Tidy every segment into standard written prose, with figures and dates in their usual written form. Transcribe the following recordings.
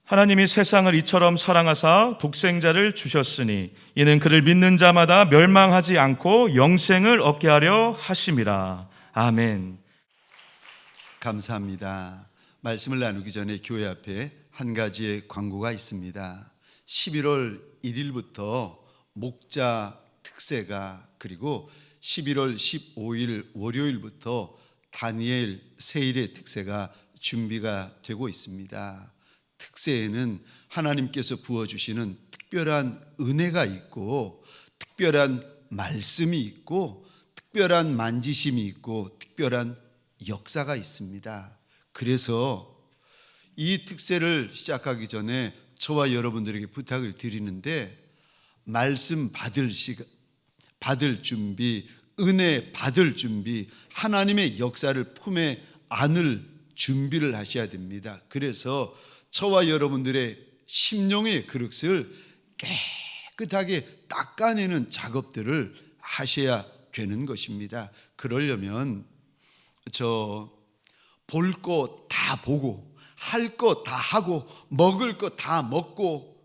하나님이 세상을 이처럼 사랑하사 독생자를 주셨으니 이는 그를 믿는 자마다 멸망하지 않고 영생을 얻게 하려 하심이라. 아멘. 감사합니다. 말씀을 나누기 전에 교회 앞에 한 가지의 광고가 있습니다. 11월 1일부터 목자 특세가, 그리고 11월 15일 월요일부터 다니엘 세일의 특세가 준비가 되고 있습니다. 특세에는 하나님께서 부어주시는 특별한 은혜가 있고, 특별한 말씀이 있고, 특별한 만지심이 있고, 특별한 역사가 있습니다. 그래서 이 특세를 시작하기 전에 저와 여러분들에게 부탁을 드리는데, 말씀 받을 준비, 은혜 받을 준비, 하나님의 역사를 품에 안을 준비를 하셔야 됩니다. 그래서 저와 여러분들의 심령의 그릇을 깨끗하게 닦아내는 작업들을 하셔야 되는 것입니다. 그러려면 볼 거 다 보고, 할 거 다 하고, 먹을 거 다 먹고,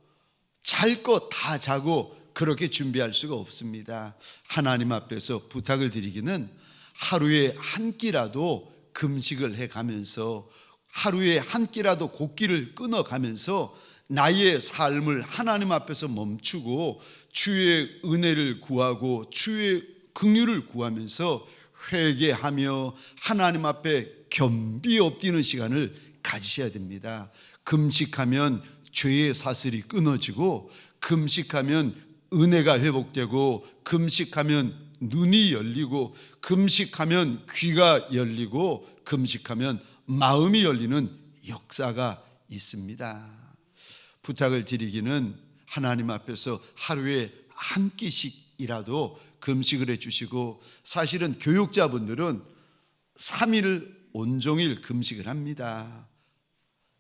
잘 거 다 자고 그렇게 준비할 수가 없습니다. 하나님 앞에서 부탁을 드리기는 하루에 한 끼라도 금식을 해가면서, 하루에 한 끼라도 곡기를 끊어가면서 나의 삶을 하나님 앞에서 멈추고 주의 은혜를 구하고 주의 긍휼을 구하면서 회개하며 하나님 앞에 겸비 엎드리는 시간을 가지셔야 됩니다. 금식하면 죄의 사슬이 끊어지고, 금식하면 은혜가 회복되고, 금식하면 눈이 열리고, 금식하면 귀가 열리고, 금식하면 마음이 열리는 역사가 있습니다. 부탁을 드리기는 하나님 앞에서 하루에 한 끼씩이라도 금식을 해주시고, 사실은 교육자분들은 3일 온종일 금식을 합니다.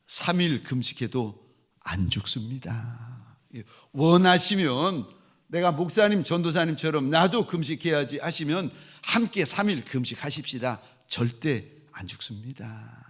3일 금식해도 안 죽습니다. 원하시면 내가 목사님, 전도사님처럼 나도 금식해야지 하시면 함께 3일 금식하십시다. 절대 안 죽습니다.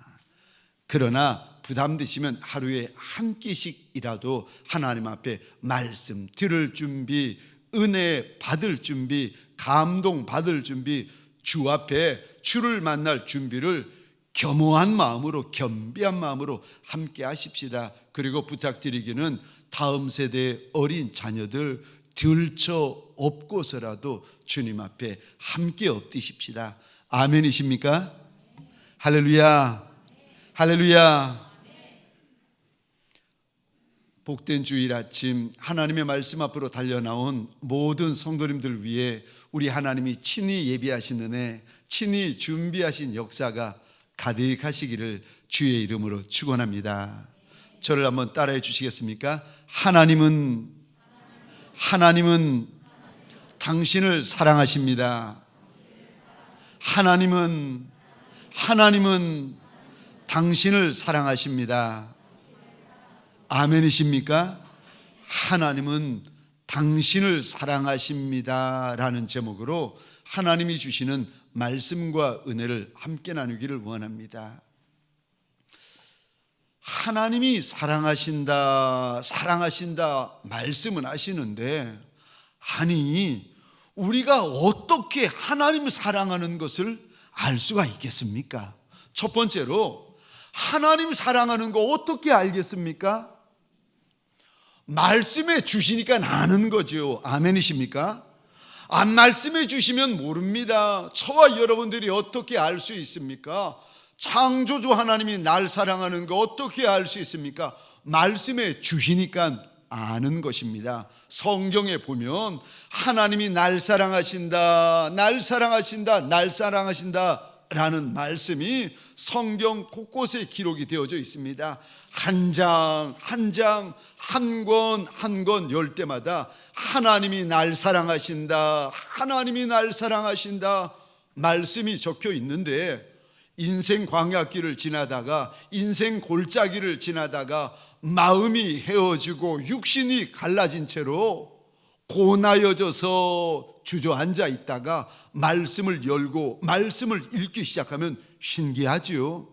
그러나 부담되시면 하루에 한 끼씩이라도 하나님 앞에 말씀 들을 준비, 은혜 받을 준비, 감동 받을 준비, 주 앞에 주를 만날 준비를 겸허한 마음으로, 겸비한 마음으로 함께 하십시다. 그리고 부탁드리기는 다음 세대의 어린 자녀들 들쳐 업고서라도 주님 앞에 함께 엎드십시다. 아멘이십니까? 할렐루야, 할렐루야. 복된 주일 아침 하나님의 말씀 앞으로 달려나온 모든 성도님들 위해 우리 하나님이 친히 예비하신 은혜, 친히 준비하신 역사가 가득하시기를 주의 이름으로 축원합니다. 저를 한번 따라해 주시겠습니까? 하나님은 당신을 사랑하십니다. 하나님은 당신을 사랑하십니다. 아멘이십니까? 하나님은 당신을 사랑하십니다 라는 제목으로 하나님이 주시는 말씀과 은혜를 함께 나누기를 원합니다. 하나님이 사랑하신다 말씀은 하시는데, 아니 우리가 어떻게 하나님 사랑하는 것을 알 수가 있겠습니까? 첫 번째로, 하나님 사랑하는 거 어떻게 알겠습니까? 말씀해 주시니까 아는 거죠. 아멘이십니까? 안 말씀해 주시면 모릅니다. 저와 여러분들이 어떻게 알 수 있습니까? 창조주 하나님이 날 사랑하는 거 어떻게 알 수 있습니까? 말씀해 주시니까 아는 것입니다. 성경에 보면 하나님이 날 사랑하신다 라는 말씀이 성경 곳곳에 기록이 되어져 있습니다. 한 장 한 권 열 때마다 하나님이 날 사랑하신다 말씀이 적혀 있는데, 인생 광야길을 지나다가, 인생 골짜기를 지나다가 마음이 헤어지고 육신이 갈라진 채로 고나여져서 주저앉아 있다가 말씀을 열고 말씀을 읽기 시작하면 신기하지요.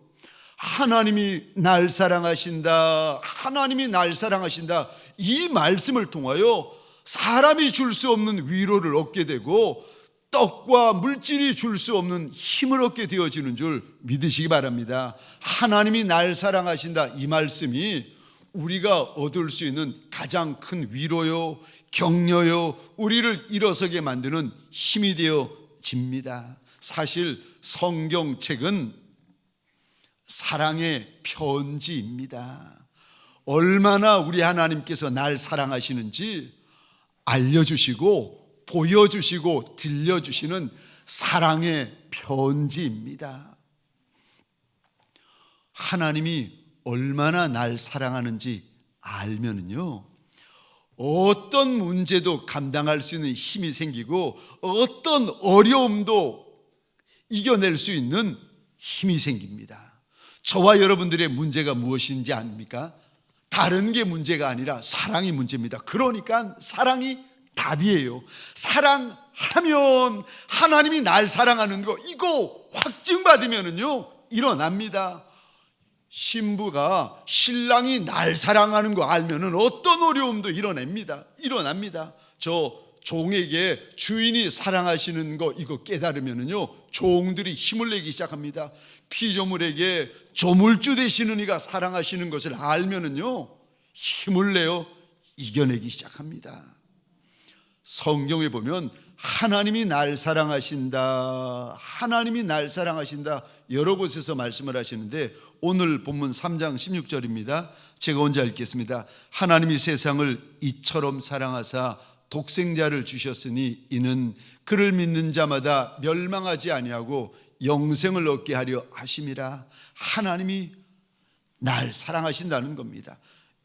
하나님이 날 사랑하신다, 하나님이 날 사랑하신다, 이 말씀을 통하여 사람이 줄 수 없는 위로를 얻게 되고 떡과 물질이 줄 수 없는 힘을 얻게 되어지는 줄 믿으시기 바랍니다. 하나님이 날 사랑하신다, 이 말씀이 우리가 얻을 수 있는 가장 큰 위로요, 격려요, 우리를 일어서게 만드는 힘이 되어집니다. 사실 성경책은 사랑의 편지입니다. 얼마나 우리 하나님께서 날 사랑하시는지 알려주시고 보여주시고 들려주시는 사랑의 편지입니다. 하나님이 얼마나 날 사랑하는지 알면은요, 어떤 문제도 감당할 수 있는 힘이 생기고 어떤 어려움도 이겨낼 수 있는 힘이 생깁니다. 저와 여러분들의 문제가 무엇인지 압니까? 다른 게 문제가 아니라 사랑이 문제입니다. 그러니까 사랑이 답이에요. 사랑하면 하나님이 날 사랑하는 거, 이거 확증받으면은요 일어납니다. 신부가 신랑이 날 사랑하는 거 알면은 어떤 어려움도 일어납니다. 저 종에게 주인이 사랑하시는 거 이거 깨달으면은요 종들이 힘을 내기 시작합니다. 피조물에게 조물주 되시는 이가 사랑하시는 것을 알면은요 힘을 내어 이겨내기 시작합니다. 성경에 보면 하나님이 날 사랑하신다, 하나님이 날 사랑하신다 여러 곳에서 말씀을 하시는데 오늘 본문 3장 16절입니다. 제가 혼자 읽겠습니다. 하나님이 세상을 이처럼 사랑하사 독생자를 주셨으니 이는 그를 믿는 자마다 멸망하지 아니하고 영생을 얻게 하려 하심이라. 하나님이 날 사랑하신다는 겁니다.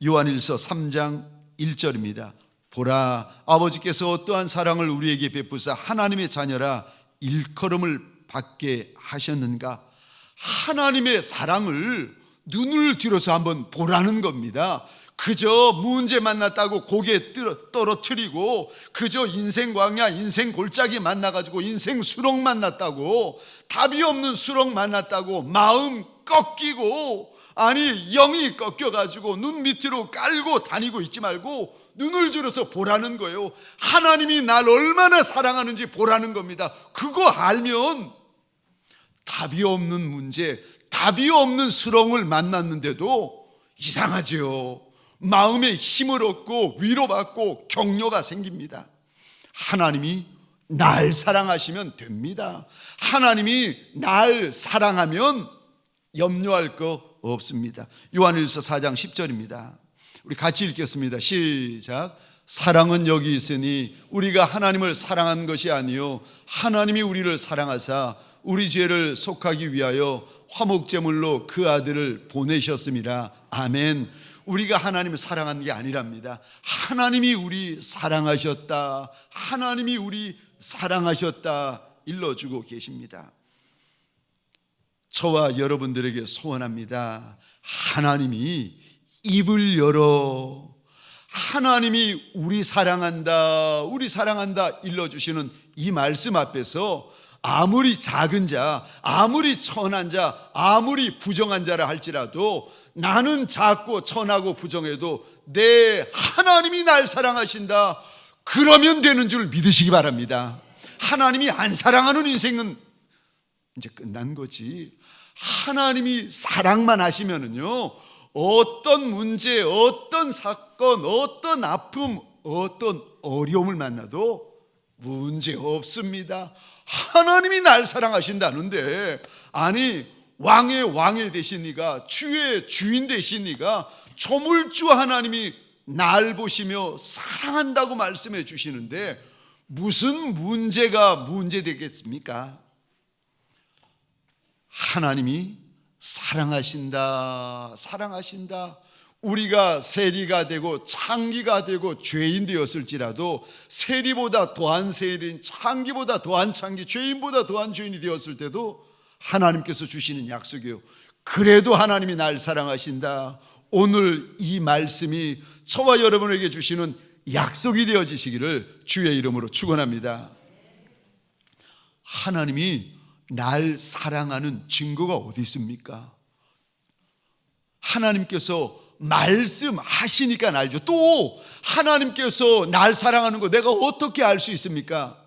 요한일서 3장 1절입니다. 보라, 아버지께서 어떠한 사랑을 우리에게 베푸사 하나님의 자녀라 일컬음을 받게 하셨는가. 하나님의 사랑을 눈을 들어서 한번 보라는 겁니다. 그저 문제 만났다고 고개 떨어뜨리고 그저 인생 광야, 인생 골짜기 만나가지고 인생 수렁 만났다고, 답이 없는 수렁 만났다고 마음 꺾이고, 아니 영이 꺾여가지고 눈 밑으로 깔고 다니고 있지 말고 눈을 들어서 보라는 거예요. 하나님이 날 얼마나 사랑하는지 보라는 겁니다. 그거 알면 답이 없는 문제, 답이 없는 수렁을 만났는데도 이상하지요. 마음에 힘을 얻고 위로받고 격려가 생깁니다. 하나님이 날 사랑하시면 됩니다. 하나님이 날 사랑하면 염려할 거 없습니다. 요한일서 4장 10절입니다. 우리 같이 읽겠습니다. 시작. 사랑은 여기 있으니 우리가 하나님을 사랑한 것이 아니요 하나님이 우리를 사랑하사 우리 죄를 속하기 위하여 화목제물로 그 아들을 보내셨음이라. 아멘. 우리가 하나님을 사랑한 게 아니랍니다. 하나님이 우리 사랑하셨다, 하나님이 우리 사랑하셨다 일러주고 계십니다. 저와 여러분들에게 소원합니다. 하나님이 입을 열어 하나님이 우리 사랑한다, 우리 사랑한다 일러주시는 이 말씀 앞에서 아무리 작은 자, 아무리 천한 자, 아무리 부정한 자라 할지라도 나는 작고 천하고 부정해도 내 하나님이 날 사랑하신다, 그러면 되는 줄 믿으시기 바랍니다. 하나님이 안 사랑하는 인생은 이제 끝난 거지. 하나님이 사랑만 하시면은요 어떤 문제, 어떤 사건, 어떤 아픔, 어떤 어려움을 만나도 문제 없습니다. 하나님이 날 사랑하신다는데, 아니 왕의 왕이 되신 이가, 주의 주인 되신 이가, 조물주 하나님이 날 보시며 사랑한다고 말씀해 주시는데 무슨 문제가 문제되겠습니까? 하나님이 사랑하신다, 사랑하신다. 우리가 세리가 되고 창기가 되고 죄인 되었을지라도 세리보다 더한 세리인, 창기보다 더한 창기, 죄인보다 더한 죄인이 되었을 때도 하나님께서 주시는 약속이에요. 그래도 하나님이 날 사랑하신다. 오늘 이 말씀이 저와 여러분에게 주시는 약속이 되어지시기를 주의 이름으로 축원합니다. 하나님이 날 사랑하는 증거가 어디 있습니까? 하나님께서 말씀하시니까 알죠. 또 하나님께서 날 사랑하는 거 내가 어떻게 알 수 있습니까?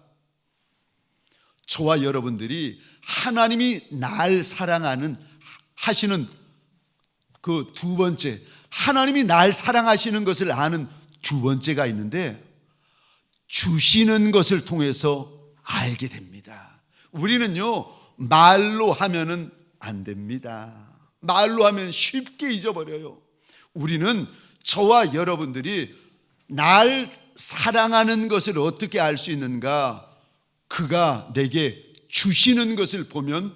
저와 여러분들이 하나님이 날 하시는 그 두 번째, 하나님이 날 사랑하시는 것을 아는 두 번째가 있는데, 주시는 것을 통해서 알게 됩니다. 우리는요, 말로 하면은 안 됩니다. 말로 하면 쉽게 잊어버려요. 우리는, 저와 여러분들이 날 사랑하는 것을 어떻게 알 수 있는가? 그가 내게 주시는 것을 보면,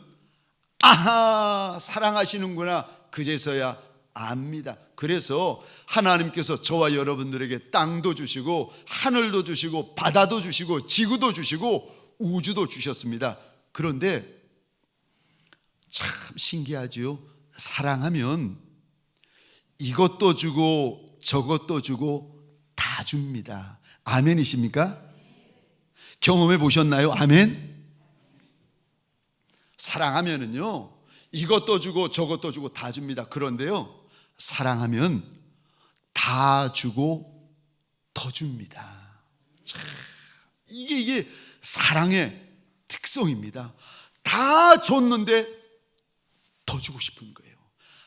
아하, 사랑하시는구나, 그제서야 압니다. 그래서 하나님께서 저와 여러분들에게 땅도 주시고 하늘도 주시고 바다도 주시고 지구도 주시고 우주도 주셨습니다. 그런데 참 신기하지요. 사랑하면 이것도 주고 저것도 주고 다 줍니다. 아멘이십니까? 경험해 보셨나요? 아멘? 사랑하면은요, 이것도 주고 저것도 주고 다 줍니다. 그런데요, 사랑하면 다 주고 더 줍니다. 참, 이게 사랑의 특성입니다. 다 줬는데 더 주고 싶은 거예요.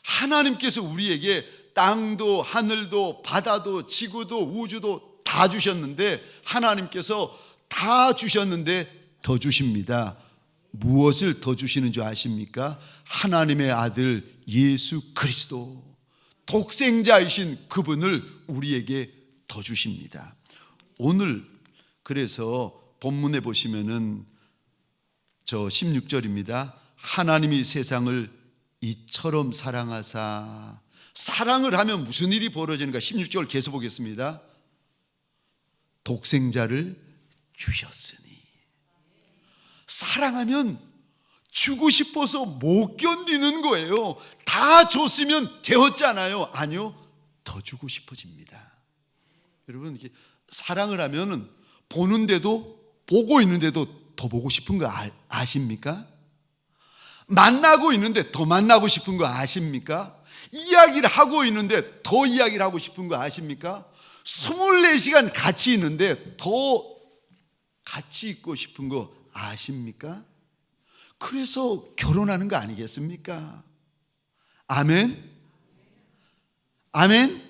하나님께서 우리에게 땅도 하늘도 바다도 지구도 우주도 다 주셨는데, 하나님께서 다 주셨는데 더 주십니다. 무엇을 더 주시는 줄 아십니까? 하나님의 아들 예수 그리스도, 독생자이신 그분을 우리에게 더 주십니다. 오늘 그래서 본문에 보시면은 저 16절입니다. 하나님이 세상을 이처럼 사랑하사. 사랑을 하면 무슨 일이 벌어지는가? 16절 계속 보겠습니다. 독생자를 주셨으니. 사랑하면 주고 싶어서 못 견디는 거예요. 다 줬으면 되었잖아요. 아니요, 더 주고 싶어집니다. 여러분, 이게 사랑을 하면은 보는데도, 보고 있는데도 더 보고 싶은 거 아십니까? 만나고 있는데 더 만나고 싶은 거 아십니까? 이야기를 하고 있는데 더 이야기를 하고 싶은 거 아십니까? 24시간 같이 있는데 더 같이 있고 싶은 거 아십니까? 그래서 결혼하는 거 아니겠습니까? 아멘? 아멘?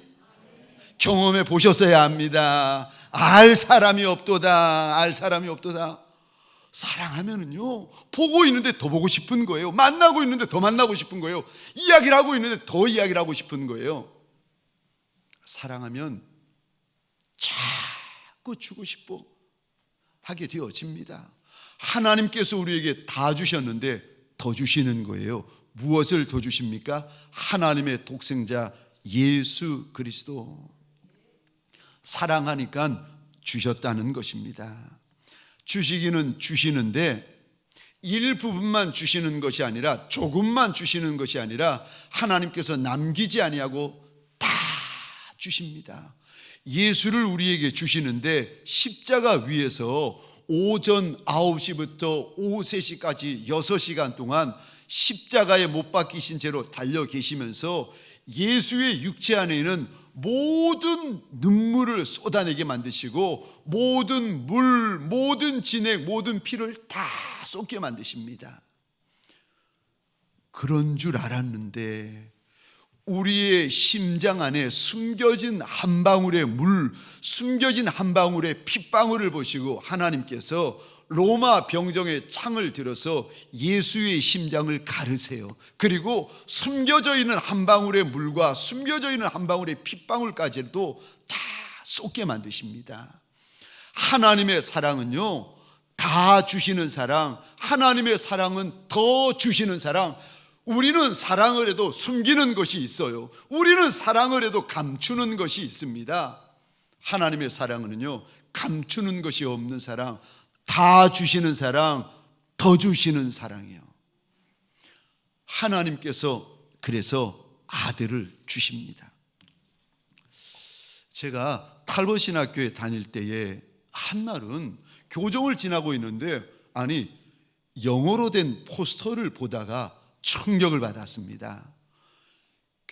경험해 보셨어야 합니다. 알 사람이 없도다. 알 사람이 없도다. 사랑하면은요, 보고 있는데 더 보고 싶은 거예요. 만나고 있는데 더 만나고 싶은 거예요. 이야기를 하고 있는데 더 이야기를 하고 싶은 거예요. 사랑하면 자꾸 주고 싶어 하게 되어집니다. 하나님께서 우리에게 다 주셨는데 더 주시는 거예요. 무엇을 더 주십니까? 하나님의 독생자 예수 그리스도. 사랑하니까 주셨다는 것입니다. 주시기는 주시는데 일부분만 주시는 것이 아니라, 조금만 주시는 것이 아니라 하나님께서 남기지 아니하고 다 주십니다. 예수를 우리에게 주시는데 십자가 위에서 오전 9시부터 오후 3시까지 6시간 동안 십자가에 못 박히신 채로 달려 계시면서 예수의 육체 안에 있는 모든 눈물을 쏟아내게 만드시고 모든 물, 모든 진액, 모든 피를 다 쏟게 만드십니다. 그런 줄 알았는데 우리의 심장 안에 숨겨진 한 방울의 물, 숨겨진 한 방울의 핏방울을 보시고 하나님께서 로마 병정의 창을 들어서 예수의 심장을 가르세요. 그리고 숨겨져 있는 한 방울의 물과 숨겨져 있는 한 방울의 핏방울까지도 다 쏟게 만드십니다. 하나님의 사랑은요, 다 주시는 사랑, 하나님의 사랑은 더 주시는 사랑. 우리는 사랑을 해도 숨기는 것이 있어요. 우리는 사랑을 해도 감추는 것이 있습니다. 하나님의 사랑은요, 감추는 것이 없는 사랑, 다 주시는 사랑, 더 주시는 사랑이에요. 하나님께서 그래서 아들을 주십니다. 제가 탈봇신학교에 다닐 때에 한날은 교정을 지나고 있는데, 아니, 영어로 된 포스터를 보다가 충격을 받았습니다.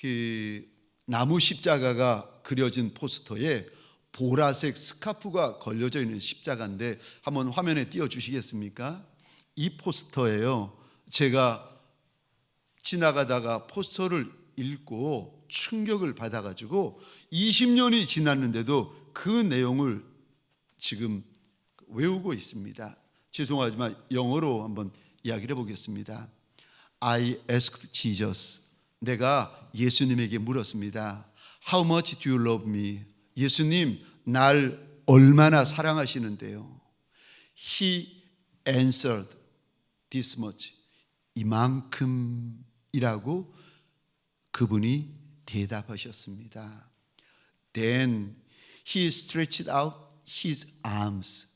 그 나무 십자가가 그려진 포스터에 보라색 스카프가 걸려져 있는 십자가인데 한번 화면에 띄워 주시겠습니까? 이 포스터예요. 제가 지나가다가 포스터를 읽고 충격을 받아가지고 20년이 지났는데도 그 내용을 지금 외우고 있습니다. 죄송하지만 영어로 한번 이야기를 해보겠습니다. I asked Jesus. 내가 예수님에게 물었습니다. How much do you love me? 예수님, 날 얼마나 사랑하시는데요? He answered this much. 이만큼이라고 그분이 대답하셨습니다. Then he stretched out his arms.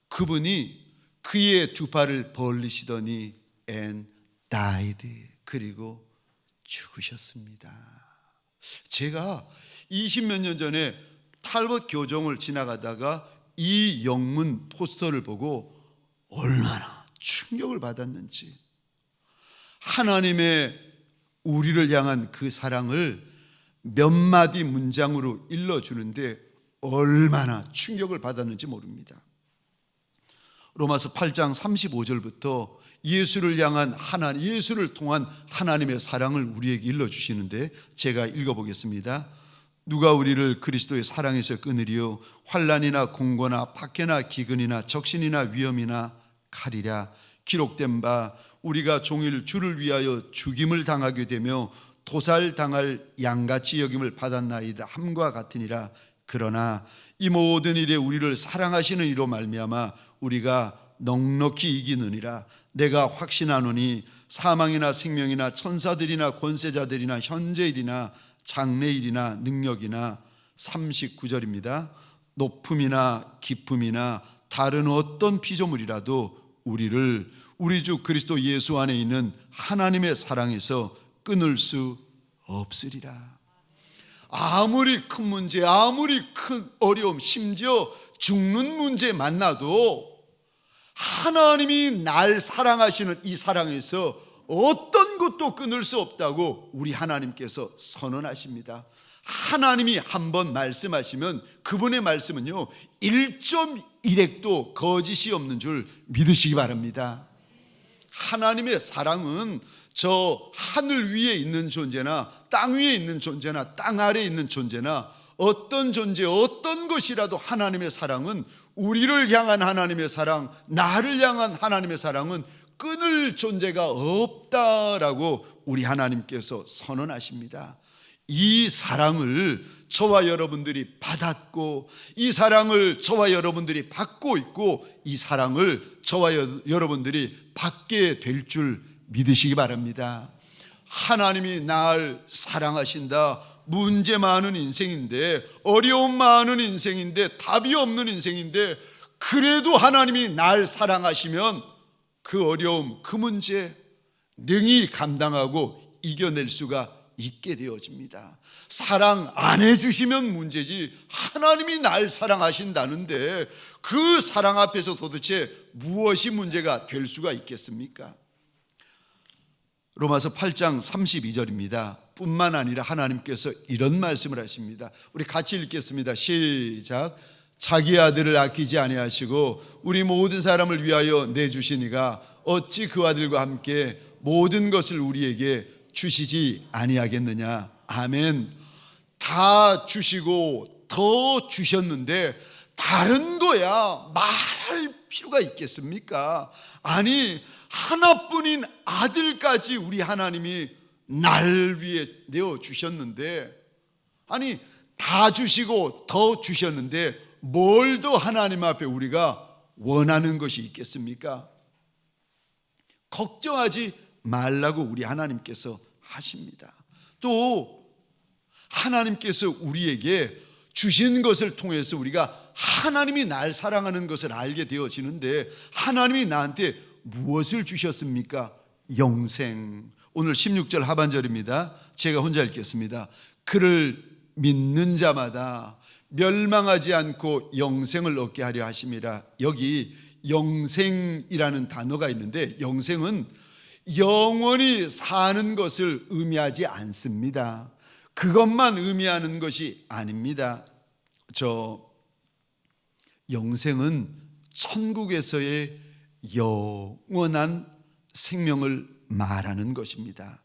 그분이 그의 두 팔을 벌리시더니 and died. 그리고 죽으셨습니다. 제가 20몇 년 전에 탈벗 교정을 지나가다가 이 영문 포스터를 보고 얼마나 충격을 받았는지, 하나님의 우리를 향한 그 사랑을 몇 마디 문장으로 일러주는데 얼마나 충격을 받았는지 모릅니다. 로마서 8장 35절부터 예수를 향한 하나님, 예수를 통한 하나님의 사랑을 우리에게 일러주시는데 제가 읽어보겠습니다. 누가 우리를 그리스도의 사랑에서 끊으리요? 환난이나 공고나 박해나 기근이나 적신이나 위험이나 칼이랴. 기록된 바 우리가 종일 주를 위하여 죽임을 당하게 되며 도살당할 양같이 여김을 받았나이다 함과 같으니라. 그러나 이 모든 일에 우리를 사랑하시는 이로 말미암아 우리가 넉넉히 이기느니라. 내가 확신하노니 사망이나 생명이나 천사들이나 권세자들이나 현재일이나 장래일이나 능력이나 39절입니다. 높음이나 깊음이나 다른 어떤 피조물이라도 우리를 우리 주 그리스도 예수 안에 있는 하나님의 사랑에서 끊을 수 없으리라. 아무리 큰 문제, 아무리 큰 어려움, 심지어 죽는 문제 만나도 하나님이 날 사랑하시는 이 사랑에서 어떤 것도 끊을 수 없다고 우리 하나님께서 선언하십니다. 하나님이 한번 말씀하시면 그분의 말씀은요 1.1핵도 거짓이 없는 줄 믿으시기 바랍니다. 하나님의 사랑은 저 하늘 위에 있는 존재나 땅 위에 있는 존재나 땅 아래에 있는 존재나 어떤 존재, 어떤 것이라도 하나님의 사랑은, 우리를 향한 하나님의 사랑, 나를 향한 하나님의 사랑은 끊을 존재가 없다라고 우리 하나님께서 선언하십니다. 이 사랑을 저와 여러분들이 받았고, 이 사랑을 저와 여러분들이 받고 있고, 이 사랑을 저와 여러분들이 받게 될 줄 믿으시기 바랍니다. 하나님이 날 사랑하신다. 문제 많은 인생인데, 어려움 많은 인생인데, 답이 없는 인생인데, 그래도 하나님이 날 사랑하시면 그 어려움, 그 문제 능히 감당하고 이겨낼 수가 있게 되어집니다. 사랑 안 해주시면 문제지, 하나님이 날 사랑하신다는데 그 사랑 앞에서 도대체 무엇이 문제가 될 수가 있겠습니까? 로마서 8장 32절입니다. 뿐만 아니라 하나님께서 이런 말씀을 하십니다. 우리 같이 읽겠습니다. 시작. 자기 아들을 아끼지 아니하시고 우리 모든 사람을 위하여 내주시니가 어찌 그 아들과 함께 모든 것을 우리에게 주시지 아니하겠느냐. 아멘. 다 주시고 더 주셨는데 다른 거야 말할 필요가 있겠습니까? 아니, 하나뿐인 아들까지 우리 하나님이 날 위해 내어주셨는데, 아니 다 주시고 더 주셨는데 뭘 더 하나님 앞에 우리가 원하는 것이 있겠습니까? 걱정하지 말라고 우리 하나님께서 하십니다. 또 하나님께서 우리에게 주신 것을 통해서 우리가 하나님이 날 사랑하는 것을 알게 되어지는데, 하나님이 나한테 무엇을 주셨습니까? 영생. 오늘 16절 하반절입니다. 제가 혼자 읽겠습니다. 그를 믿는 자마다 멸망하지 않고 영생을 얻게 하려 하심이라. 여기 영생이라는 단어가 있는데, 영생은 영원히 사는 것을 의미하지 않습니다. 그것만 의미하는 것이 아닙니다. 영생은 천국에서의 영원한 생명을 말하는 것입니다.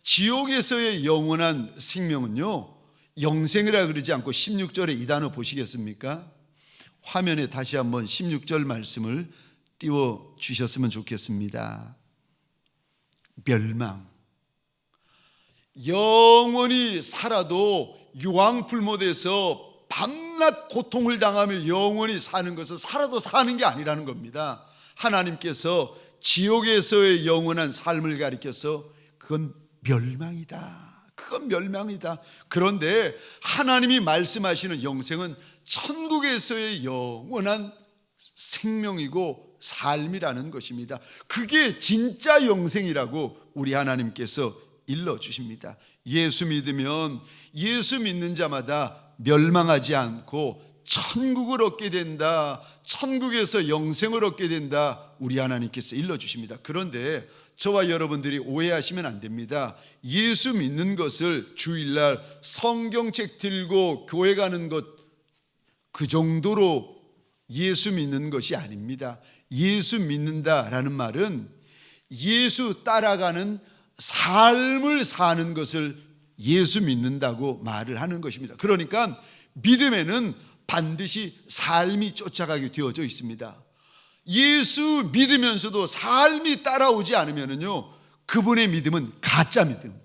지옥에서의 영원한 생명은요, 영생이라 그러지 않고 16절에 이 단어 보시겠습니까? 화면에 다시 한번 16절 말씀을 띄워 주셨으면 좋겠습니다. 멸망. 영원히 살아도 유황불못에서 밤낮 고통을 당하며 영원히 사는 것은 살아도 사는 게 아니라는 겁니다. 하나님께서 지옥에서의 영원한 삶을 가리켜서 그건 멸망이다. 그건 멸망이다. 그런데 하나님이 말씀하시는 영생은 천국에서의 영원한 생명이고 삶이라는 것입니다. 그게 진짜 영생이라고 우리 하나님께서 일러주십니다. 예수 믿으면 예수 믿는 자마다 멸망하지 않고 천국을 얻게 된다. 천국에서 영생을 얻게 된다. 우리 하나님께서 일러주십니다. 그런데 저와 여러분들이 오해하시면 안 됩니다. 예수 믿는 것을 주일날 성경책 들고 교회 가는 것, 그 정도로 예수 믿는 것이 아닙니다. 예수 믿는다라는 말은 예수 따라가는 삶을 사는 것을 예수 믿는다고 말을 하는 것입니다. 그러니까 믿음에는 반드시 삶이 쫓아가게 되어져 있습니다. 예수 믿으면서도 삶이 따라오지 않으면요, 그분의 믿음은 가짜 믿음,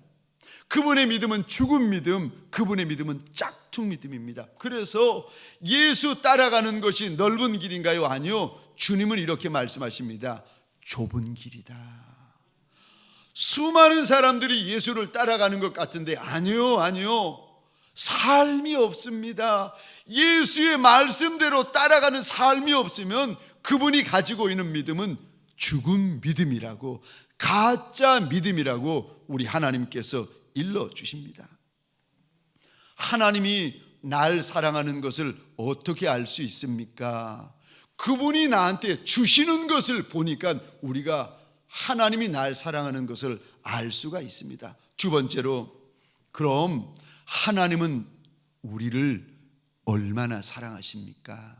그분의 믿음은 죽은 믿음, 그분의 믿음은 짝퉁 믿음입니다. 그래서 예수 따라가는 것이 넓은 길인가요? 아니요. 주님은 이렇게 말씀하십니다. 좁은 길이다. 수많은 사람들이 예수를 따라가는 것 같은데 아니요. 삶이 없습니다. 예수의 말씀대로 따라가는 삶이 없으면 그분이 가지고 있는 믿음은 죽은 믿음이라고, 가짜 믿음이라고 우리 하나님께서 일러주십니다. 하나님이 날 사랑하는 것을 어떻게 알 수 있습니까? 그분이 나한테 주시는 것을 보니까 우리가 하나님이 날 사랑하는 것을 알 수가 있습니다. 두 번째로, 그럼 하나님은 우리를 얼마나 사랑하십니까?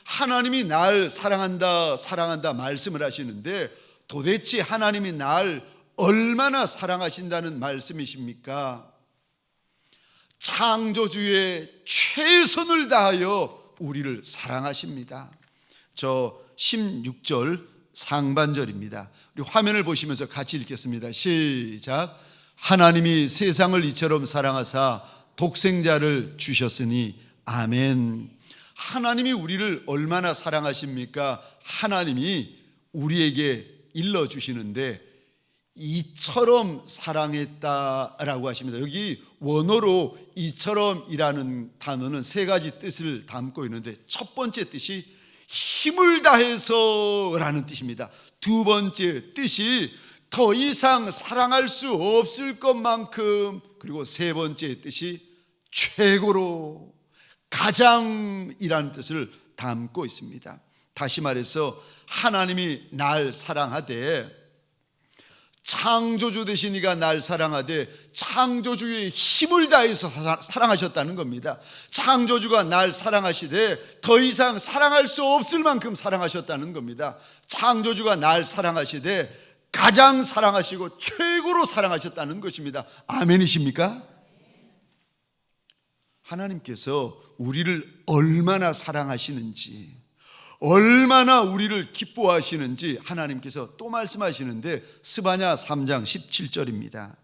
하나님이 날 사랑한다 말씀을 하시는데 도대체 하나님이 날 얼마나 사랑하신다는 말씀이십니까? 창조주의 최선을 다하여 우리를 사랑하십니다. 저 16절 상반절입니다. 우리 화면을 보시면서 같이 읽겠습니다. 시작. 하나님이 세상을 이처럼 사랑하사 독생자를 주셨으니 아멘. 하나님이 우리를 얼마나 사랑하십니까? 하나님이 우리에게 일러주시는데 이처럼 사랑했다라고 하십니다. 여기 원어로 이처럼이라는 단어는 세 가지 뜻을 담고 있는데 첫 번째 뜻이 힘을 다해서라는 뜻입니다. 두 번째 뜻이 더 이상 사랑할 수 없을 것만큼, 그리고 세 번째 뜻이 최고로, 가장이라는 뜻을 담고 있습니다. 다시 말해서 하나님이 날 사랑하되, 창조주 되신 이가 날 사랑하되 창조주의 힘을 다해서 사랑하셨다는 겁니다. 창조주가 날 사랑하시되 더 이상 사랑할 수 없을 만큼 사랑하셨다는 겁니다. 창조주가 날 사랑하시되 가장 사랑하시고 최고로 사랑하셨다는 것입니다. 아멘이십니까? 하나님께서 우리를 얼마나 사랑하시는지, 얼마나 우리를 기뻐하시는지 하나님께서 또 말씀하시는데 스바냐 3장 17절입니다.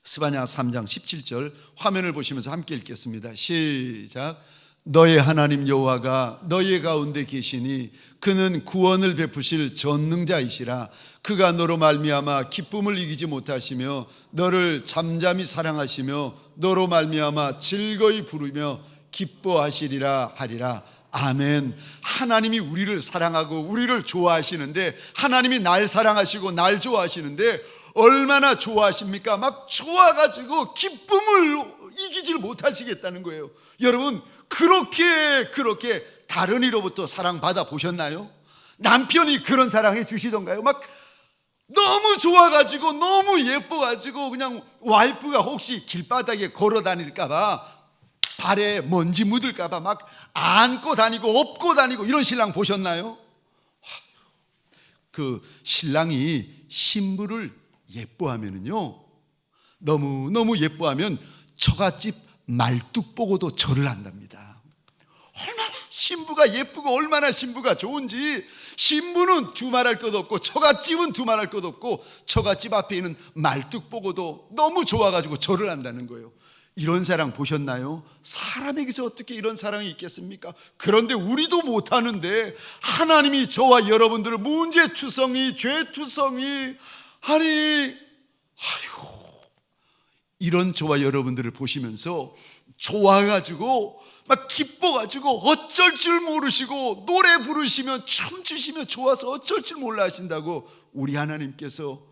스바냐 3장 17절 화면을 보시면서 함께 읽겠습니다. 시작. 너의 하나님 여호와가 너희 가운데 계시니 그는 구원을 베푸실 전능자이시라. 그가 너로 말미암아 기쁨을 이기지 못하시며 너를 잠잠히 사랑하시며 너로 말미암아 즐거이 부르며 기뻐하시리라 하리라. 아멘. 하나님이 우리를 사랑하고 우리를 좋아하시는데, 하나님이 날 사랑하시고 날 좋아하시는데 얼마나 좋아하십니까? 막 좋아가지고 기쁨을 이기질 못하시겠다는 거예요. 여러분, 그렇게 다른 이로부터 사랑받아 보셨나요? 남편이 그런 사랑해 주시던가요? 막 너무 좋아가지고 너무 예뻐가지고 그냥 와이프가 혹시 길바닥에 걸어 다닐까봐 발에 먼지 묻을까봐 막 안고 다니고 업고 다니고 이런 신랑 보셨나요? 그 신랑이 신부를 예뻐하면은요, 너무 예뻐하면 처갓집 말뚝 보고도 절을 한답니다. 얼마나 신부가 예쁘고 얼마나 신부가 좋은지. 신부는 두말할 것 없고 처갓집은 두말할 것 없고 처갓집 앞에 있는 말뚝 보고도 너무 좋아가지고 절을 한다는 거예요. 이런 사랑 보셨나요? 사람에게서 어떻게 이런 사랑이 있겠습니까? 그런데 우리도 못하는데 하나님이 저와 여러분들을 문제투성이, 죄투성이, 이런 저와 여러분들을 보시면서 좋아가지고 막 기뻐가지고 어쩔 줄 모르시고 노래 부르시면 춤추시면 좋아서 어쩔 줄 몰라 하신다고 우리 하나님께서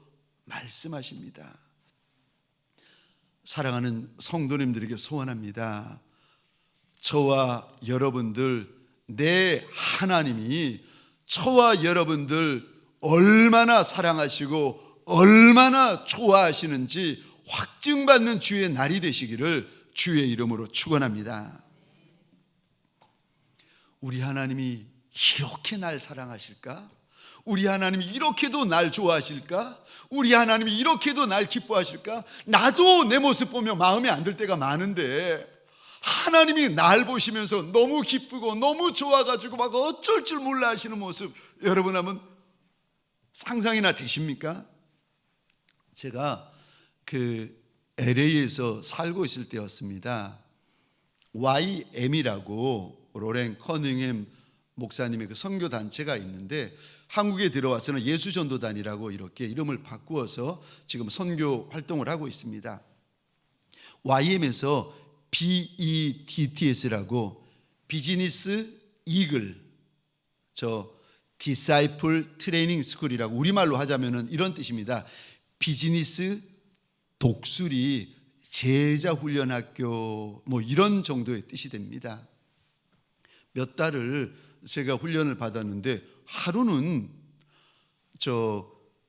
말씀하십니다. 사랑하는 성도님들에게 소원합니다. 저와 여러분들, 내 하나님이 저와 여러분들 얼마나 사랑하시고 얼마나 좋아하시는지 확증받는 주의 날이 되시기를 주의 이름으로 축원합니다. 우리 하나님이 이렇게 날 사랑하실까? 우리 하나님이 이렇게도 날 좋아하실까? 우리 하나님이 이렇게도 날 기뻐하실까? 나도 내 모습 보면 마음에 안 들 때가 많은데 하나님이 날 보시면서 너무 기쁘고 너무 좋아가지고 막 어쩔 줄 몰라 하시는 모습 여러분 한번 상상이나 되십니까? 제가 LA에서 살고 있을 때였습니다. YM이라고 로렌 커닝햄 목사님의 그 선교 단체가 있는데 한국에 들어와서는 예수전도단이라고 이렇게 이름을 바꾸어서 지금 선교 활동을 하고 있습니다. YM에서 BEDTS라고 비즈니스 이글, 디사이플 트레이닝 스쿨이라고 우리말로 하자면은 이런 뜻입니다. 비즈니스 독수리 제자 훈련학교 뭐 이런 정도의 뜻이 됩니다. 몇 달을 제가 훈련을 받았는데 하루는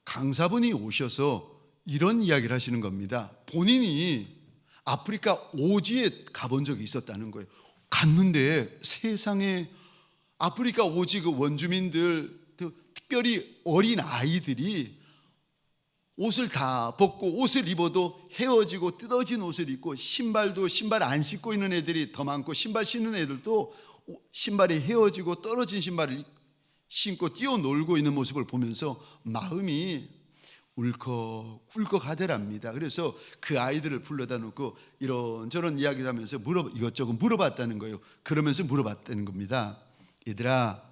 강사분이 오셔서 이런 이야기를 하시는 겁니다. 본인이 아프리카 오지에 가본 적이 있었다는 거예요. 갔는데 세상에 아프리카 오지 그 원주민들, 특별히 어린 아이들이 옷을 다 벗고 옷을 입어도 헤어지고 뜯어진 옷을 입고 신발 안 신고 있는 애들이 더 많고 신발 신는 애들도 신발이 헤어지고 떨어진 신발을 신고 뛰어놀고 있는 모습을 보면서 마음이 울컥울컥 하더랍니다. 그래서 그 아이들을 불러다 놓고 이런저런 이야기를 하면서 이것저것 물어봤다는 거예요. 그러면서 물어봤다는 겁니다. 얘들아,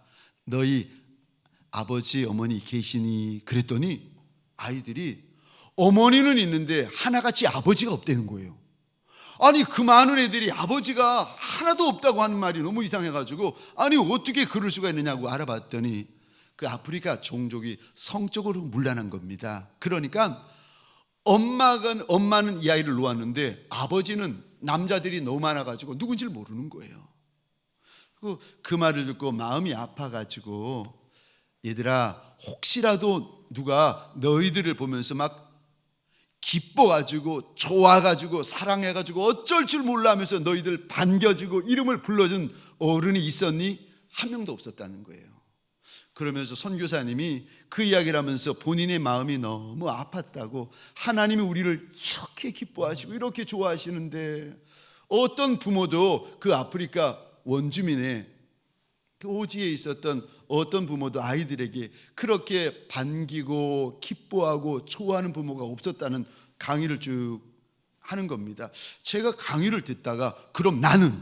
너희 아버지 어머니 계시니? 그랬더니 아이들이 어머니는 있는데 하나같이 아버지가 없다는 거예요. 아니 그 많은 애들이 아버지가 하나도 없다고 하는 말이 너무 이상해가지고 아니 어떻게 그럴 수가 있느냐고 알아봤더니 그 아프리카 종족이 성적으로 문란한 겁니다. 그러니까 엄마는 이 아이를 놓았는데 아버지는 남자들이 너무 많아가지고 누군지를 모르는 거예요. 그 말을 듣고 마음이 아파가지고 얘들아, 혹시라도 누가 너희들을 보면서 막 기뻐가지고 좋아가지고 사랑해가지고 어쩔 줄 몰라 하면서 너희들 반겨주고 이름을 불러준 어른이 있었니? 한 명도 없었다는 거예요. 그러면서 선교사님이 그 이야기를 하면서 본인의 마음이 너무 아팠다고, 하나님이 우리를 이렇게 기뻐하시고 이렇게 좋아하시는데 어떤 부모도 그 아프리카 원주민의 그 오지에 있었던 어떤 부모도 아이들에게 그렇게 반기고 기뻐하고 좋아하는 부모가 없었다는 강의를 쭉 하는 겁니다. 제가 강의를 듣다가 그럼 나는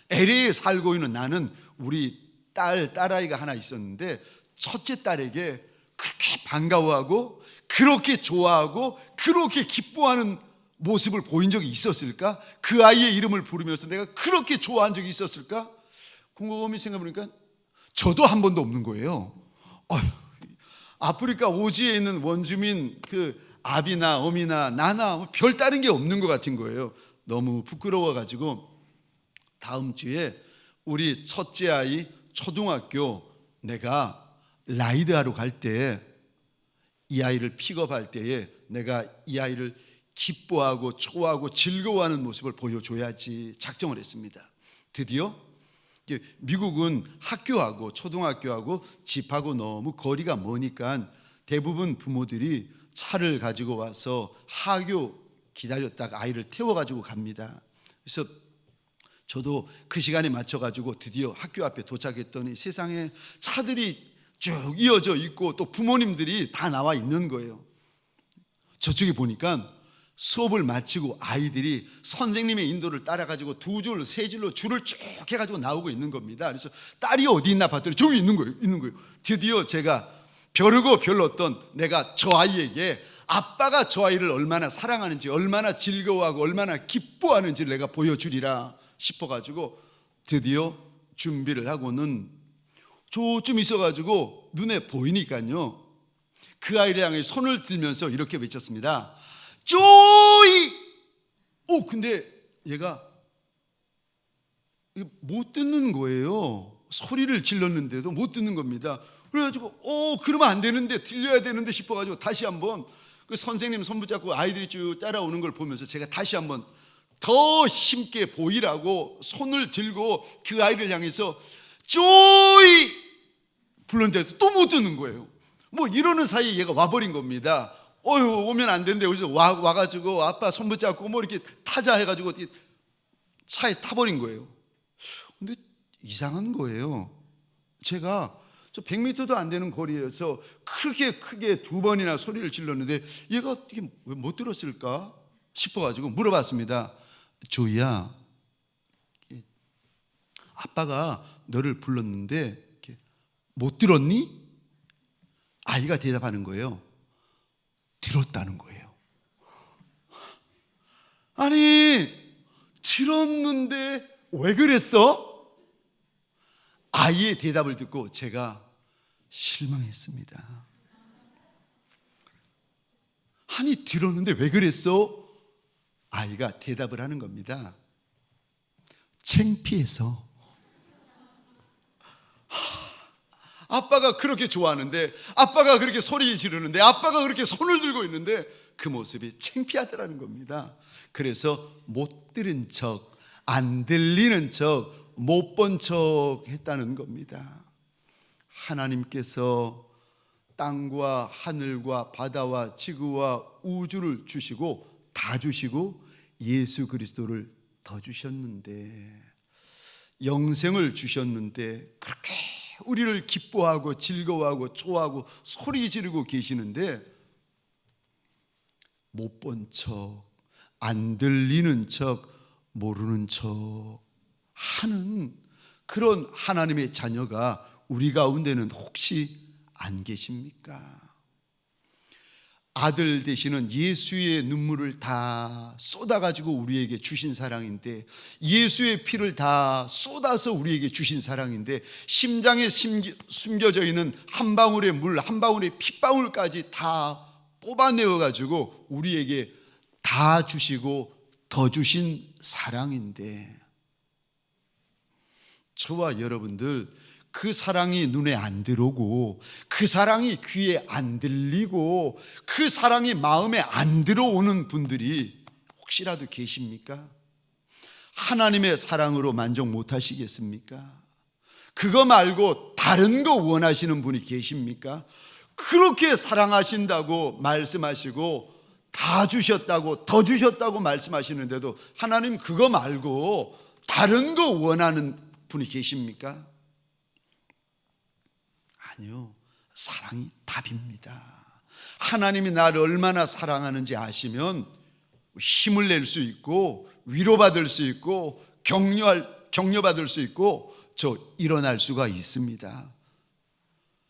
LA에 살고 있는 나는 우리 딸아이가 하나 있었는데 첫째 딸에게 그렇게 반가워하고 그렇게 좋아하고 그렇게 기뻐하는 모습을 보인 적이 있었을까? 그 아이의 이름을 부르면서 내가 그렇게 좋아한 적이 있었을까? 곰곰이 생각해보니까 저도 한 번도 없는 거예요. 아프리카 오지에 있는 원주민 그 아비나 어미나 나나 별 다른 게 없는 것 같은 거예요. 너무 부끄러워가지고 다음 주에 우리 첫째 아이 초등학교 내가 라이드하러 갈 때 이 아이를 픽업할 때에 내가 이 아이를 기뻐하고 좋아하고 즐거워하는 모습을 보여줘야지 작정을 했습니다. 드디어 미국은 학교하고 초등학교하고 집하고 너무 거리가 머니까 대부분 부모들이 차를 가지고 와서 하교 기다렸다가 아이를 태워가지고 갑니다. 그래서 저도 그 시간에 맞춰가지고 드디어 학교 앞에 도착했더니 세상에 차들이 쭉 이어져 있고 또 부모님들이 다 나와 있는 거예요. 저쪽에 보니까 수업을 마치고 아이들이 선생님의 인도를 따라가지고 두 줄, 세 줄로 줄을 쭉 해가지고 나오고 있는 겁니다. 그래서 딸이 어디 있나 봤더니 저기 있는 거예요. 드디어 제가 벼르고 별렀던 내가 저 아이에게 아빠가 저 아이를 얼마나 사랑하는지, 얼마나 즐거워하고 얼마나 기뻐하는지를 내가 보여주리라 싶어가지고 드디어 준비를 하고는 저쯤 있어가지고 눈에 보이니까요, 그 아이를 향해 손을 들면서 이렇게 외쳤습니다. 조이! 근데 얘가 못 듣는 거예요. 소리를 질렀는데도 못 듣는 겁니다. 그래가지고 그러면 안 되는데, 들려야 되는데 싶어가지고 다시 한번 그 선생님 손 붙잡고 아이들이 쭉 따라오는 걸 보면서 제가 다시 한번 더 힘있게 보이라고 손을 들고 그 아이를 향해서 조이! 불렀는데도 또 못 듣는 거예요. 뭐 이러는 사이에 얘가 와버린 겁니다. 오면 안 되는데 여기서 와가지고 아빠 손 붙잡고 뭐 이렇게 타자 해가지고 차에 타버린 거예요. 근데 이상한 거예요. 제가 저 100m도 안 되는 거리에서 크게 두 번이나 소리를 질렀는데 얘가 이게 왜 못 들었을까 싶어가지고 물어봤습니다. 조이야, 아빠가 너를 불렀는데 못 들었니? 아이가 대답하는 거예요. 들었다는 거예요. 아니, 들었는데 왜 그랬어? 아이의 대답을 듣고 제가 실망했습니다. 아니, 들었는데 왜 그랬어? 아이가 대답을 하는 겁니다. 창피해서. 아빠가 그렇게 좋아하는데, 아빠가 그렇게 소리 지르는데, 아빠가 그렇게 손을 들고 있는데 그 모습이 창피하더라는 겁니다. 그래서 못 들은 척, 안 들리는 척, 못 본 척 했다는 겁니다. 하나님께서 땅과 하늘과 바다와 지구와 우주를 주시고 다 주시고 예수 그리스도를 더 주셨는데, 영생을 주셨는데 그렇게 우리를 기뻐하고 즐거워하고 좋아하고 소리 지르고 계시는데 못 본 척, 안 들리는 척, 모르는 척 하는 그런 하나님의 자녀가 우리 가운데는 혹시 안 계십니까? 아들 되시는 예수의 눈물을 다 쏟아가지고 우리에게 주신 사랑인데, 예수의 피를 다 쏟아서 우리에게 주신 사랑인데, 심장에 숨겨져 있는 한 방울의 물, 한 방울의 핏방울까지 다 뽑아내어가지고 우리에게 다 주시고 더 주신 사랑인데, 저와 여러분들 그 사랑이 눈에 안 들어오고, 그 사랑이 귀에 안 들리고, 그 사랑이 마음에 안 들어오는 분들이 혹시라도 계십니까? 하나님의 사랑으로 만족 못 하시겠습니까? 그거 말고 다른 거 원하시는 분이 계십니까? 그렇게 사랑하신다고 말씀하시고 다 주셨다고 더 주셨다고 말씀하시는데도 하나님 그거 말고 다른 거 원하는 분이 계십니까? 아니요, 사랑이 답입니다. 하나님이 나를 얼마나 사랑하는지 아시면 힘을 낼 수 있고 위로받을 수 있고 격려받을 수 있고 일어날 수가 있습니다.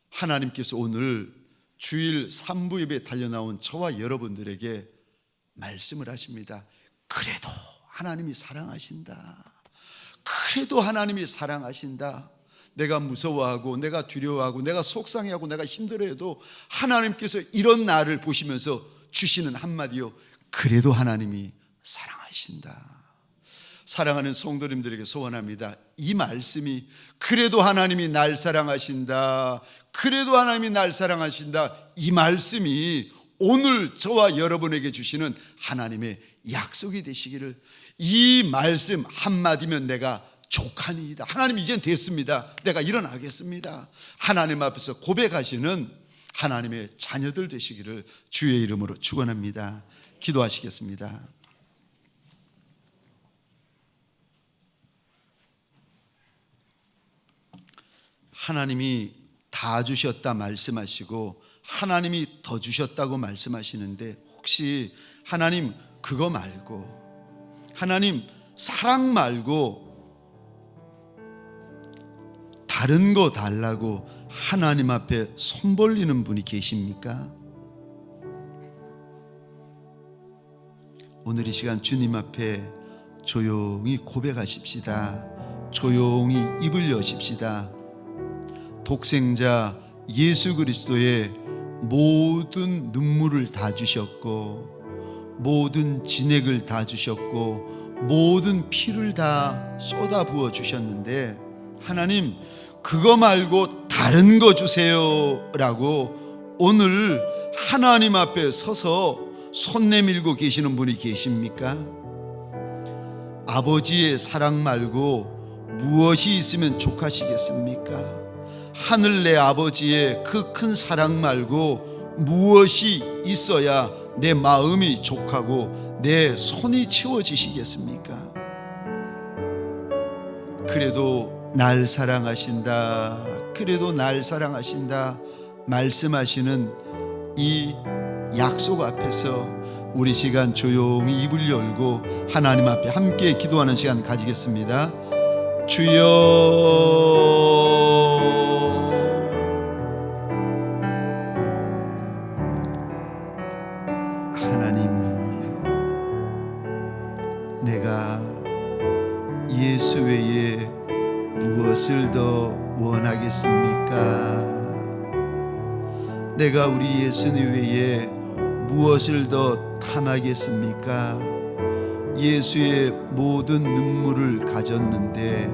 하나님께서 오늘 주일 3부 예배에 달려나온 저와 여러분들에게 말씀을 하십니다. 그래도 하나님이 사랑하신다. 그래도 하나님이 사랑하신다. 내가 무서워하고 내가 두려워하고 내가 속상해하고 내가 힘들어해도 하나님께서 이런 나를 보시면서 주시는 한마디요. 그래도 하나님이 사랑하신다. 사랑하는 성도님들에게 소원합니다. 이 말씀이 그래도 하나님이 날 사랑하신다, 그래도 하나님이 날 사랑하신다, 이 말씀이 오늘 저와 여러분에게 주시는 하나님의 약속이 되시기를, 이 말씀 한마디면 내가 족하니이다, 하나님 이젠 됐습니다, 내가 일어나겠습니다, 하나님 앞에서 고백하시는 하나님의 자녀들 되시기를 주의 이름으로 축원합니다. 기도하시겠습니다. 하나님이 다 주셨다 말씀하시고 하나님이 더 주셨다고 말씀하시는데, 혹시 하나님 그거 말고, 하나님 사랑 말고 다른 거 달라고 하나님 앞에 손 벌리는 분이 계십니까? 오늘 이 시간 주님 앞에 조용히 고백하십시다. 조용히 입을 여십시다. 독생자 예수 그리스도의 모든 눈물을 다 주셨고, 모든 진액을 다 주셨고, 모든 피를 다 쏟아 부어 주셨는데, 하나님 그거 말고 다른 거 주세요 라고 오늘 하나님 앞에 서서 손 내밀고 계시는 분이 계십니까? 아버지의 사랑 말고 무엇이 있으면 족하시겠습니까? 하늘 내 아버지의 그 큰 사랑 말고 무엇이 있어야 내 마음이 족하고 내 손이 채워지시겠습니까? 그래도 날 사랑하신다, 그래도 날 사랑하신다 말씀하시는 이 약속 앞에서 우리 시간 조용히 입을 열고 하나님 앞에 함께 기도하는 시간 가지겠습니다. 주여, 하나님, 내가 예수 외에 무엇을 더 원하겠습니까? 내가 우리 예수님 외에 무엇을 더 탐하겠습니까? 예수의 모든 눈물을 가졌는데,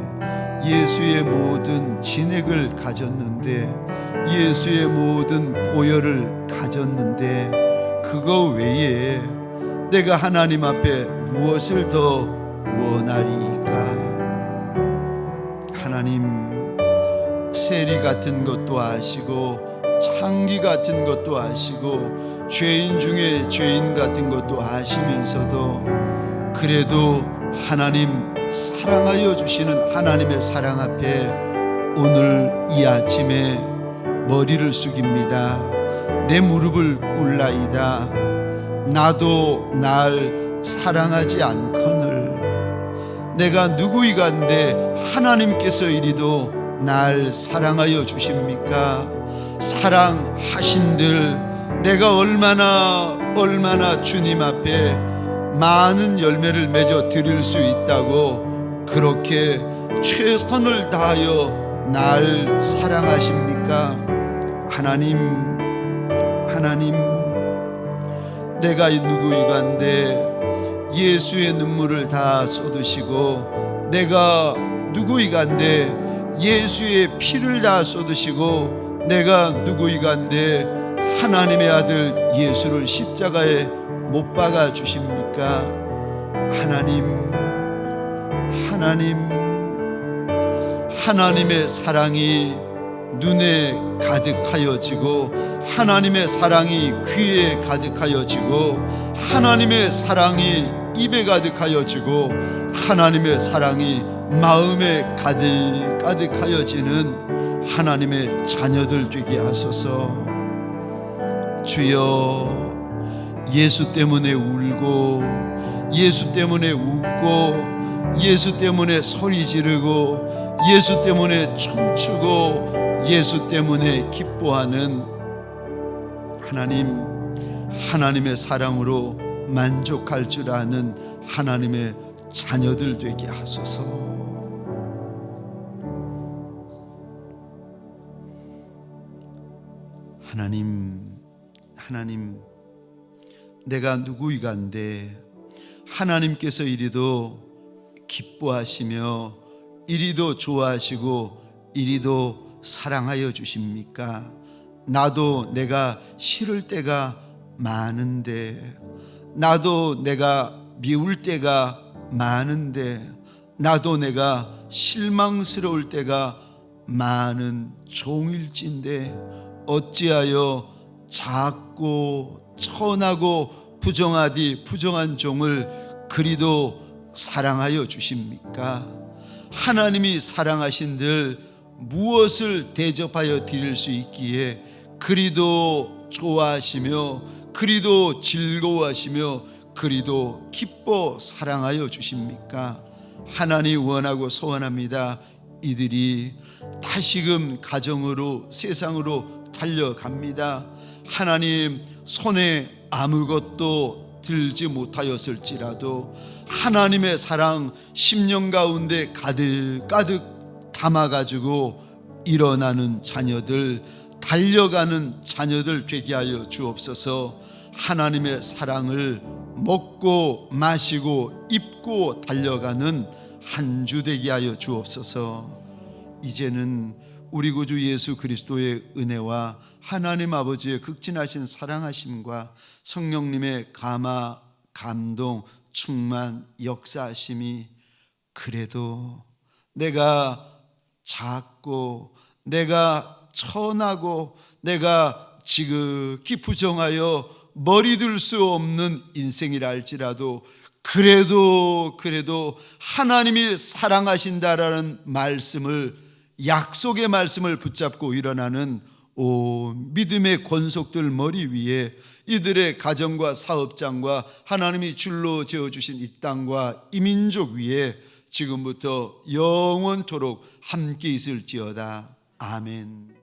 예수의 모든 진액을 가졌는데, 예수의 모든 보혈을 가졌는데, 그거 외에 내가 하나님 앞에 무엇을 더 원하리까? 하나님, 세리 같은 것도 아시고 창기 같은 것도 아시고 죄인 중에 죄인 같은 것도 아시면서도 그래도 하나님 사랑하여 주시는 하나님의 사랑 앞에 오늘 이 아침에 머리를 숙입니다. 내 무릎을 꿇나이다. 나도 날 사랑하지 않거늘 내가 누구이간데 하나님께서 이리도 날 사랑하여 주십니까? 사랑하신들 내가 얼마나 주님 앞에 많은 열매를 맺어 드릴 수 있다고 그렇게 최선을 다하여 날 사랑하십니까? 하나님, 내가 누구이간데 예수의 눈물을 다 쏟으시고, 내가 누구이간데 예수의 피를 다 쏟으시고, 내가 누구이간데 하나님의 아들 예수를 십자가에 못 박아 주십니까? 하나님의 사랑이 눈에 가득하여지고, 하나님의 사랑이 귀에 가득하여지고, 하나님의 사랑이 입에 가득하여지고, 하나님의 사랑이 마음에 가득하여지는 하나님의 자녀들 되게 하소서. 주여, 예수 때문에 울고, 예수 때문에 웃고, 예수 때문에 소리 지르고, 예수 때문에 춤추고, 예수 때문에 기뻐하는 하나님의 사랑으로 만족할 줄 아는 하나님의 자녀들 되게 하소서. 하나님, 내가 누구이간데 하나님께서 이리도 기뻐하시며 이리도 좋아하시고 이리도 사랑하여 주십니까? 나도 내가 싫을 때가 많은데, 나도 내가 미울 때가 많은데, 나도 내가 실망스러울 때가 많은 종일진데 어찌하여 작고 천하고 부정하디 부정한 종을 그리도 사랑하여 주십니까? 하나님이 사랑하신들 무엇을 대접하여 드릴 수 있기에 그리도 좋아하시며 그리도 즐거워하시며 그리도 기뻐 사랑하여 주십니까? 하나님 원하고 소원합니다. 이들이 다시금 가정으로 세상으로 달려갑니다. 하나님 손에 아무것도 들지 못하였을지라도 하나님의 사랑 심령 가운데 가득 담아가지고 일어나는 자녀들, 달려가는 자녀들 되게 하여 주옵소서. 하나님의 사랑을 먹고 마시고 입고 달려가는 한 주 되게 하여 주옵소서. 이제는 우리 구주 예수 그리스도의 은혜와 하나님 아버지의 극진하신 사랑하심과 성령님의 감화, 감동, 충만, 역사하심이 그래도 내가 작고 내가 천하고 내가 지극히 부정하여 머리 들 수 없는 인생이라 할지라도 그래도 하나님이 사랑하신다라는 말씀을, 약속의 말씀을 붙잡고 일어나는 믿음의 권속들 머리 위에 이들의 가정과 사업장과 하나님이 줄로 지어주신 이 땅과 이 민족 위에 지금부터 영원토록 함께 있을지어다. 아멘.